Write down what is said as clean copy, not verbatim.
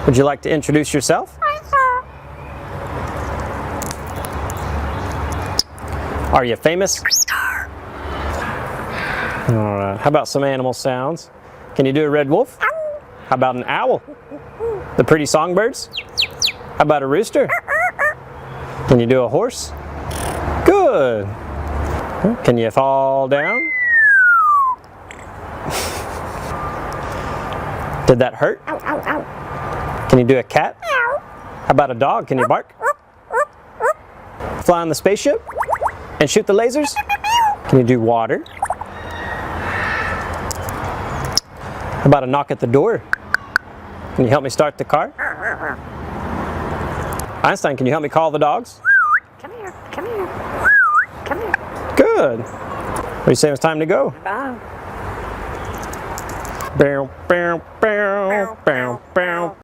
Would you like to introduce yourself? Are you famous? All right. How about some animal sounds? Can you do a red wolf? How about an owl? The pretty songbirds? How about a rooster? Can you do a horse? Good. Can you fall down? Did that hurt? Can you do a cat? How about a dog? Can you bark? Fly on the spaceship? And shoot the lasers? Can you do water? How about a knock at the door? Can you help me start the car? Einstein, can you help me call the dogs? Come here, come here, come here. Good. What do you say it's time to go? Bye. Bow, bow, bow, bow, bow.